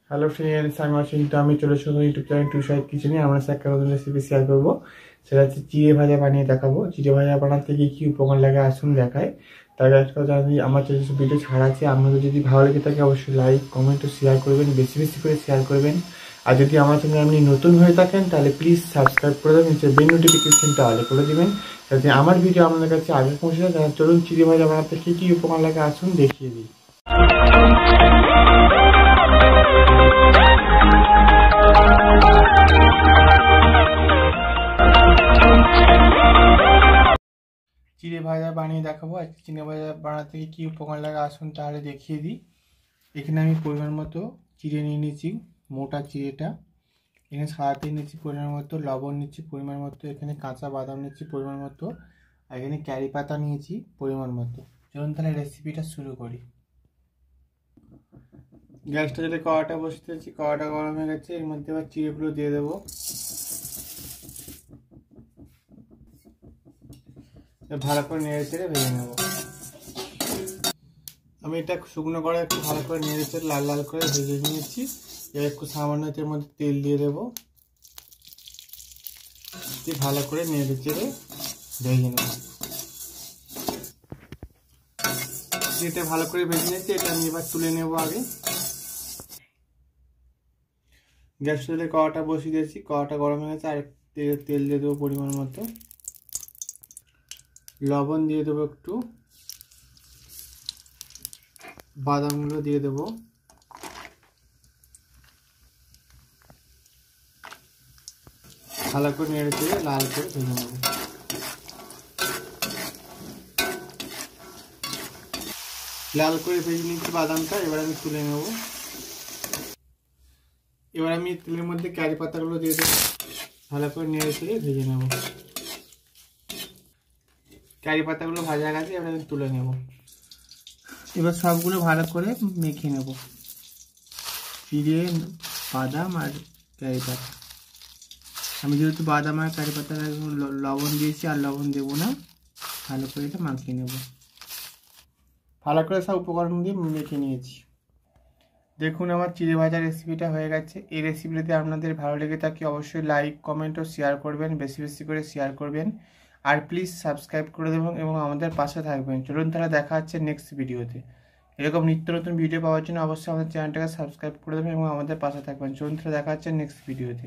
Hello friends, আমি অচিন্তা। আমি চলে এসেছি ইউটিউব চ্যানেল টু সাইড কিচেনে। আমরা একটা নতুন রেসিপি শেয়ার করবো। সেটা হচ্ছে চিড়ে ভাজা বানিয়ে দেখাবো। চিড়ে ভাজা বানাতে গিয়ে কী উপকরণ লাগে আসুন দেখায়। তার একটা জানি আমার চ্যানেল ভিডিও ছাড়া আছে। আপনাদের যদি ভালো লেগে থাকে অবশ্যই লাইক কমেন্ট ও শেয়ার করবেন, বেশি বেশি করে শেয়ার করবেন। আর যদি আমার চ্যানেল আপনি নতুন হয়ে থাকেন তাহলে প্লিজ সাবস্ক্রাইব করে দেবেন, নিচে বেল নোটিফিকেশনটা অল করে দেবেন যাতে আমার ভিডিও আপনাদের কাছে আগে পৌঁছে যায়। চলুন চিড়ে ভাজা বানাতে কী কী উপকরণ লাগে আসুন দেখিয়ে দিই। চিড়ে ভাজা বানিয়ে দেখাবো। আর চিড়ে ভাজা বানাতে কি উপকরণ লাগে আসুন তাহলে দেখিয়ে দিই। এখানে আমি পরিমাণ মতো চিড়ে নিয়ে নিয়েছি, মোটা চিড়েটা। এখানে সাদাতে নিচ্ছি পরিমাণ মতো, লবণ নিচ্ছি পরিমাণ মতো, এখানে কাঁচা বাদাম নিচ্ছি পরিমাণ মতো, আর এখানে ক্যারি পাতা নিয়েছি পরিমাণ মতো। চলুন তাহলে রেসিপিটা শুরু করি। গ্যাসটা যদি কড়াটা বসিয়ে দিয়েছি, কড়াটা গরম হয়ে গেছে। এর মধ্যে এবার চিড়েগুলো দিয়ে দেবো। ভালো করে নেড়ে চেড়ে ভেজে নেব। আমি এটা শুকনো কড়াই একটু ভালো করে নেড়ে চেড়ে লাল লাল করে ভেজে নিয়েছি। এবার একটু সামান্য এর মধ্যে তেল দিয়ে দেবো। ভালো করে নেড়ে চেড়ে ভেজে নেব। এটা ভালো করে ভেজে নিয়েছি, এটা আমি এবার তুলে নেব। আগে গ্যাস চুলে কড়াটা বসিয়ে দিয়েছি, কড়াটা গরম হয়ে গেছে। আর তেল দিয়ে দেবো পরিমাণ মতো, লবণ দিয়ে দেবো একটু, বাদামগুলো দিয়ে দেবো, ভালো করে নেড়ে চেড়ে লাল করে ভেজে নেব। লাল করে ভেজে নিচ্ছি বাদামটা, এবার আমি তুলে নেব। এবার আমি তেলের মধ্যে কারি পাতাগুলো দিয়ে দেবো, ভালো করে নেড়ে চেড়ে ভেজে নেব। কারি পাতাগুলো ভাজা গেছে, এবার আমি তুলে নেব। এবার সবগুলো ভালো করে মেখে নেব, চিড়ে, বাদাম আর কারি পাতা। আমি যেহেতু বাদাম আর কারি পাতা লবণ দিয়েছি, আর লবণ দেবো না। ভালো করে এটা মাখিয়ে নেব। ভালো করে সব উপকরণ দিয়ে মেখে নিয়েছি। দেখুন আমার চিড়ে ভাজা রেসিপিটা হয়ে গেছে। এই রেসিপিটা যদি আপনাদের ভালো লেগে থাকে অবশ্যই লাইক কমেন্ট ও শেয়ার করবেন, বেশি বেশি করে শেয়ার করবেন। আর প্লিজ সাবস্ক্রাইব করে দেবেন এবং আমাদের পাশে থাকবেন। চলুন তাহলে দেখা হচ্ছে নেক্সট ভিডিওতে। এরকম নিত্য নতুন ভিডিও পাওয়ার জন্য অবশ্যই আমাদের চ্যানেলটাকে সাবস্ক্রাইব করে দেবেন এবং আমাদের পাশে থাকবেন। চলুন তাহলে দেখা হচ্ছে নেক্সট ভিডিওতে।